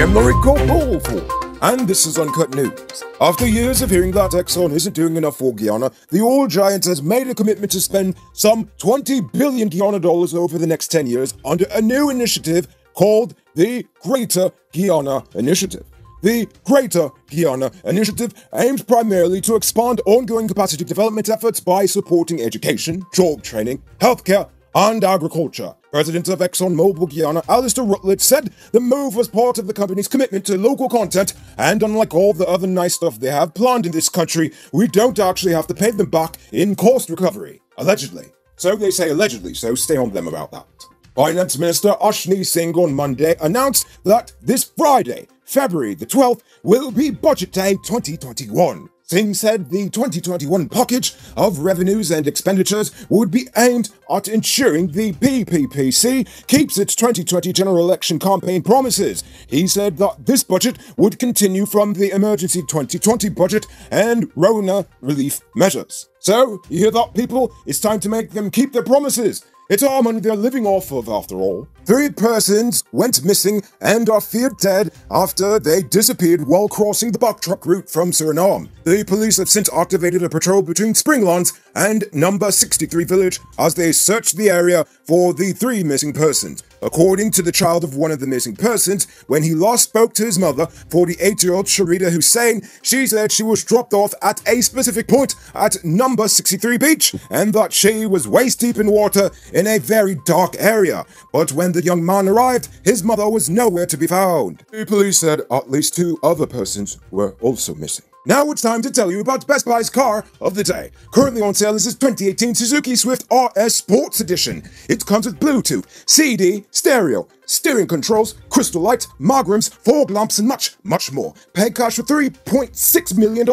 am Noriko Bullful, and this is Uncut News. After years of hearing that Exxon isn't doing enough for Guyana, the oil giant has made a commitment to spend some 20 billion Guyana dollars over the next 10 years under a new initiative called the Greater Guyana Initiative. The Greater Guyana Initiative aims primarily to expand ongoing capacity development efforts by supporting education, job training, healthcare, and agriculture. President of ExxonMobil Guyana, Alistair Rutledge, said the move was part of the company's commitment to local content, and unlike all the other nice stuff they have planned in this country, we don't actually have to pay them back in cost recovery. Allegedly. So they say allegedly, so stay on them about that. Finance Minister Ashni Singh on Monday announced that this Friday, February the 12th, will be Budget Day 2021. Singh said the 2021 package of revenues and expenditures would be aimed at ensuring the PPPC keeps its 2020 general election campaign promises. He said that this budget would continue from the emergency 2020 budget and RONA relief measures. So, you hear that, people? It's time to make them keep their promises. It's our money they're living off of, after all. 3 persons went missing and are feared dead after they disappeared while crossing the BACKTRACK route from Suriname. The police have since activated a patrol between Springlands and number 63 village as they search the area for the 3 missing persons. According to the child of one of the missing persons, when he last spoke to his mother, 48-year-old Sharida Hussein, she said she was dropped off at a specific point at number 63 beach and that she was waist deep in water in a very dark area. But when the young man arrived, his mother was nowhere to be found. The police said at least 2 other persons were also missing. Now it's time to tell you about Best Buy's car of the day. Currently on sale is this 2018 Suzuki Swift RS Sports Edition. It comes with Bluetooth, CD, stereo, steering controls, crystal lights, magrams, fog lamps, and much, much more. Pay cash for $3.6 million,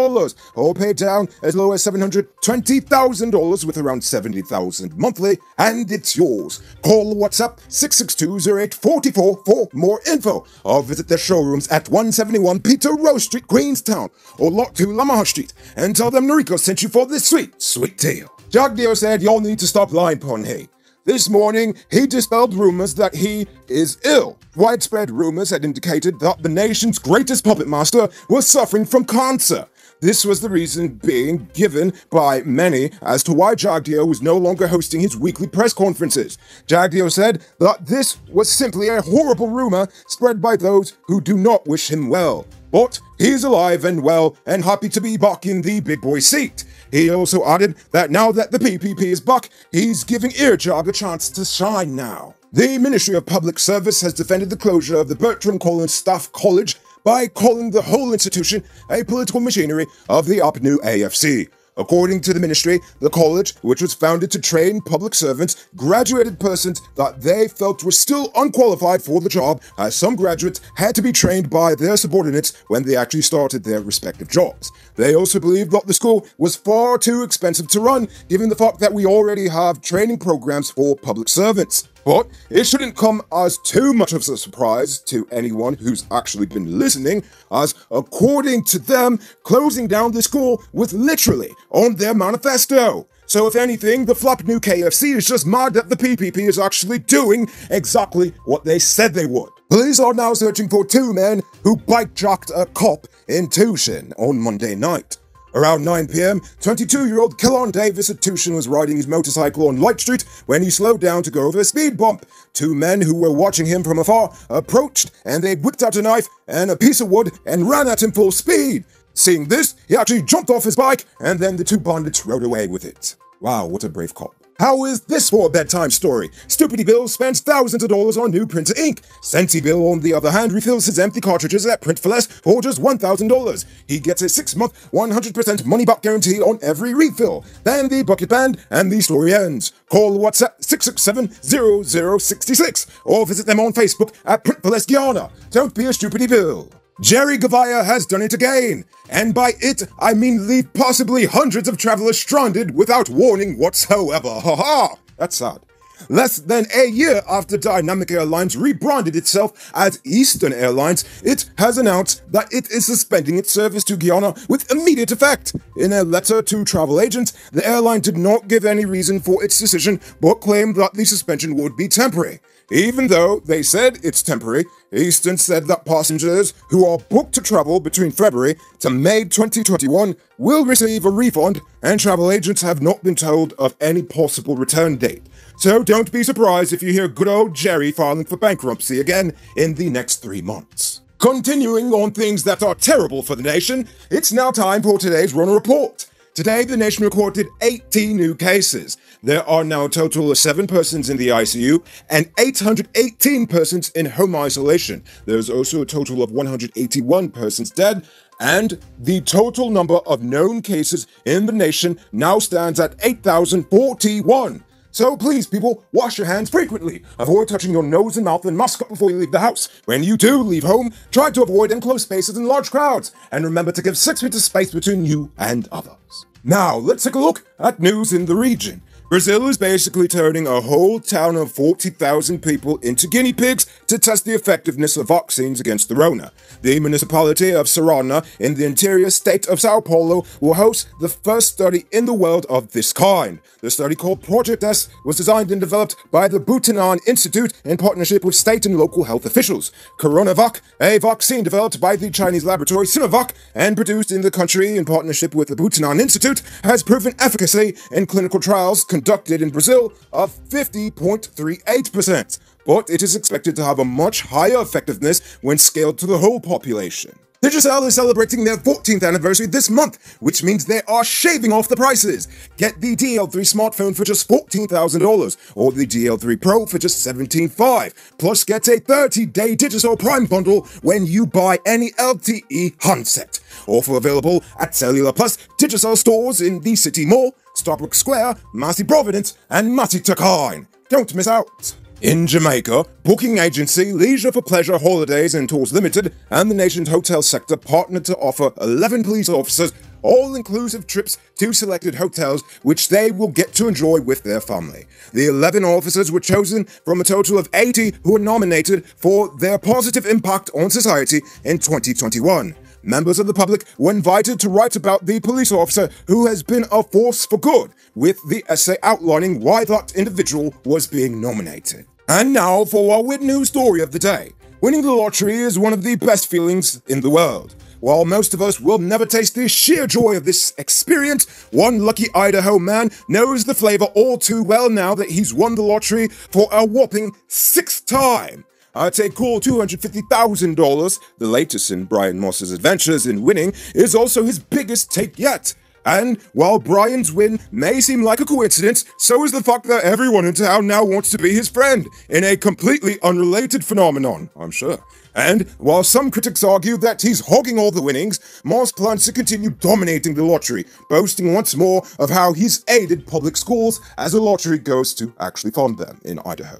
or pay down as low as $720,000 with around $70,000 monthly, and it's yours. Call WhatsApp 662-0844 for more info, or visit their showrooms at 171 Peter Rose Street, Queenstown, or Lot 2 Lamaha Street, and tell them Noriko sent you for this sweet, sweet deal. JAGDEO said y'all need to stop lying upon he. This morning, he dispelled rumors that he is ill. Widespread rumors had indicated that the nation's greatest puppet master was suffering from cancer. This was the reason being given by many as to why JAGDEO was no longer hosting his weekly press conferences. JAGDEO said that this was simply a horrible rumor spread by those who do not wish him well. But he's alive and well and happy to be back in the big boy seat. He also added that now that the PPP is back, he's giving EarJag a chance to shine now. The Ministry of Public Service has defended the closure of the BERTRAN Staff College by calling the whole institution a political machinery of the UPNU AFC. According to the ministry, the college, which was founded to train public servants, graduated persons that they felt were still unqualified for the job, as some graduates had to be trained by their subordinates when they actually started their respective jobs. They also believed that the school was far too expensive to run, given the fact that we already have training programs for public servants. But it shouldn't come as too much of a surprise to anyone who's actually been listening, as according to them, closing down the school was literally on their manifesto. So if anything, the flop new KFC is just mad that the PPP is actually doing exactly what they said they would. Police are now searching for 2 men who bike-jacked a cop in TUSCHEN on Monday night. Around 9 p.m., 22-year-old Kellon Davis at TUSCHEN was riding his motorcycle on Light Street when he slowed down to go over a speed bump. 2 men who were watching him from afar approached, and they whipped out a knife and a piece of wood and ran at him full speed. Seeing this, he actually jumped off his bike, and then the 2 bandits rode away with it. Wow, what a brave cop. How is this for a bedtime story? Stupidity Bill spends thousands of dollars on new printer ink. Sensy Bill, on the other hand, refills his empty cartridges at Print for Less for just $1,000. He gets a 6-month, 100% money-back guarantee on every refill. Then the bucket band, and the story ends. Call WhatsApp 667-0066, or visit them on Facebook at Print for Less Guyana. Don't be a Stupidity Bill. Jerry Gavaya has done it again, and by it, I mean leave possibly hundreds of travelers stranded without warning whatsoever. Ha-ha! That's sad. Less than a year after Dynamic Airlines rebranded itself as Eastern Airlines, it has announced that it is suspending its service to Guyana with immediate effect. In a letter to travel agents, the airline did not give any reason for its decision, but claimed that the suspension would be temporary. Even though they said it's temporary, Eastern said that passengers who are booked to travel between February to May 2021 will receive a refund, and travel agents have not been told of any possible return date. So don't be surprised if you hear good old Jerry filing for bankruptcy again in the next 3 months. Continuing on things that are terrible for the nation, it's now time for today's RONA report. Today, the nation recorded 18 new cases. There are now a total of 7 persons in the ICU and 818 persons in home isolation. There's also a total of 181 persons dead, and the total number of known cases in the nation now stands at 8,041. So please, people, wash your hands frequently. Avoid touching your nose and mouth, and mask up before you leave the house. When you do leave home, try to avoid enclosed spaces and large crowds. And remember to give 6 feet of space between you and others. Now, let's take a look at news in the region. Brazil is basically turning a whole town of 40,000 people into guinea pigs to test the effectiveness of vaccines against the RONA. The municipality of SURINAME in the interior state of Sao Paulo will host the first study in the world of this kind. The study, called Project S, was designed and developed by the BERTRAN Institute in partnership with state and local health officials. CoronaVac, a vaccine developed by the Chinese laboratory Sinovac and produced in the country in partnership with the BERTRAN Institute, has proven efficacy in clinical trials conducted in Brazil of 50.38%, but it is expected to have a much higher effectiveness when scaled to the whole population. Digicel is celebrating their 14th anniversary this month, which means they are shaving off the prices. Get the DL3 smartphone for just $14,000, or the DL3 Pro for just $17,500. Plus, get a 30-day Digicel Prime bundle when you buy any LTE handset. Offer available at Cellular Plus Digicel stores in the City Mall, Starbucks Square, Massey Providence, and Massey Takine. Don't miss out. In Jamaica, booking agency Leisure for Pleasure Holidays and Tours Limited and the nation's hotel sector partnered to offer 11 police officers all-inclusive trips to selected hotels, which they will get to enjoy with their family. The 11 officers were chosen from a total of 80 who were nominated for their positive impact on society in 2021. Members of the public were invited to write about the police officer who has been a force for good, with the essay outlining why that individual was being nominated. And now for our weird news story of the day. Winning the lottery is one of the best feelings in the world. While most of us will never taste the sheer joy of this experience, one lucky Idaho man knows the flavor all too well now that he's won the lottery for a whopping 6th time. I'd say cool $250,000, the latest in Brian Moss's adventures in winning, is also his biggest take yet. And while Brian's win may seem like a coincidence, so is the fact that everyone in town now wants to be his friend, in a completely unrelated phenomenon, I'm sure. And while some critics argue that he's hogging all the winnings, Moss plans to continue dominating the lottery, boasting once more of how he's aided public schools as the lottery goes to actually fund them in Idaho.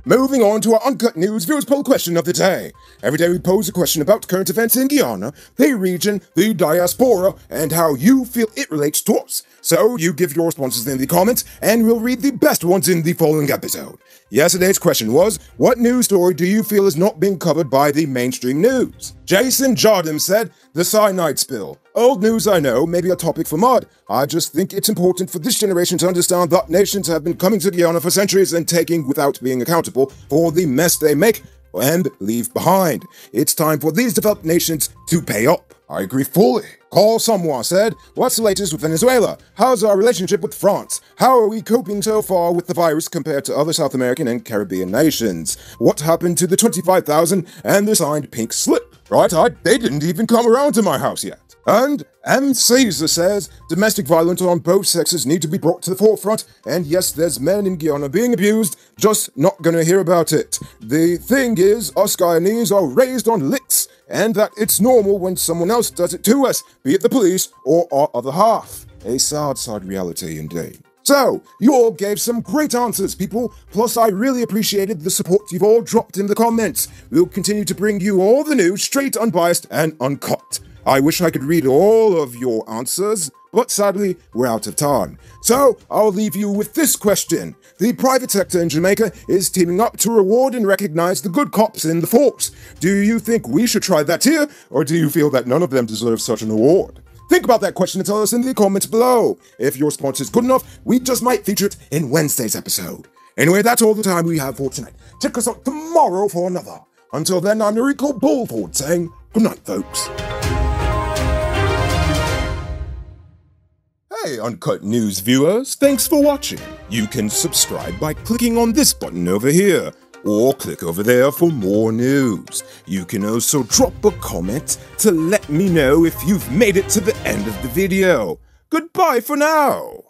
Moving on to our Uncut News viewers poll question of the day. Every day we pose a question about current events in Guyana, the region, the diaspora, and how you feel it relates to us. So you give your responses in the comments, and we'll read the best ones in the following episode. Yesterday's question was, what news story do you feel is not being covered by the mainstream news? Jason Jardim said, the cyanide spill. Old news, I know, maybe a topic for mud. I just think it's important for this generation to understand that nations have been coming to Guyana for centuries and taking without being accountable for the mess they make and leave behind. It's time for these developed nations to pay up. I agree fully. Carl Someone said, what's the latest with Venezuela? How's our relationship with France? How are we coping so far with the virus compared to other South American and Caribbean nations? What happened to the 25,000 and the signed pink slip? Right, they didn't even come around to my house yet. And M. Caesar says, domestic violence on both sexes need to be brought to the forefront, and yes, there's men in Guyana being abused, just not gonna hear about it. The thing is, us Guyanese are raised on licks, and that it's normal when someone else does it to us, be it the police or our other half. A sad reality indeed. So, you all gave some great answers, people. Plus, I really appreciated the support you've all dropped in the comments. We'll continue to bring you all the news straight, unbiased, and uncut. I wish I could read all of your answers, but sadly, we're out of time. So, I'll leave you with this question. The private sector in Jamaica is teaming up to reward and recognize the good cops in the force. Do you think we should try that here, or do you feel that none of them deserve such an award? Think about that question and tell us in the comments below. If your response is good enough, we just might feature it in Wednesday's episode. Anyway, that's all the time we have for tonight. Check us out tomorrow for another. Until then, I'm Noriko Bullford saying good night, folks. Hey, Uncut News viewers, thanks for watching. You can subscribe by clicking on this button over here, or click over there for more news. You can also drop a comment to let me know if you've made it to the end of the video. Goodbye for now.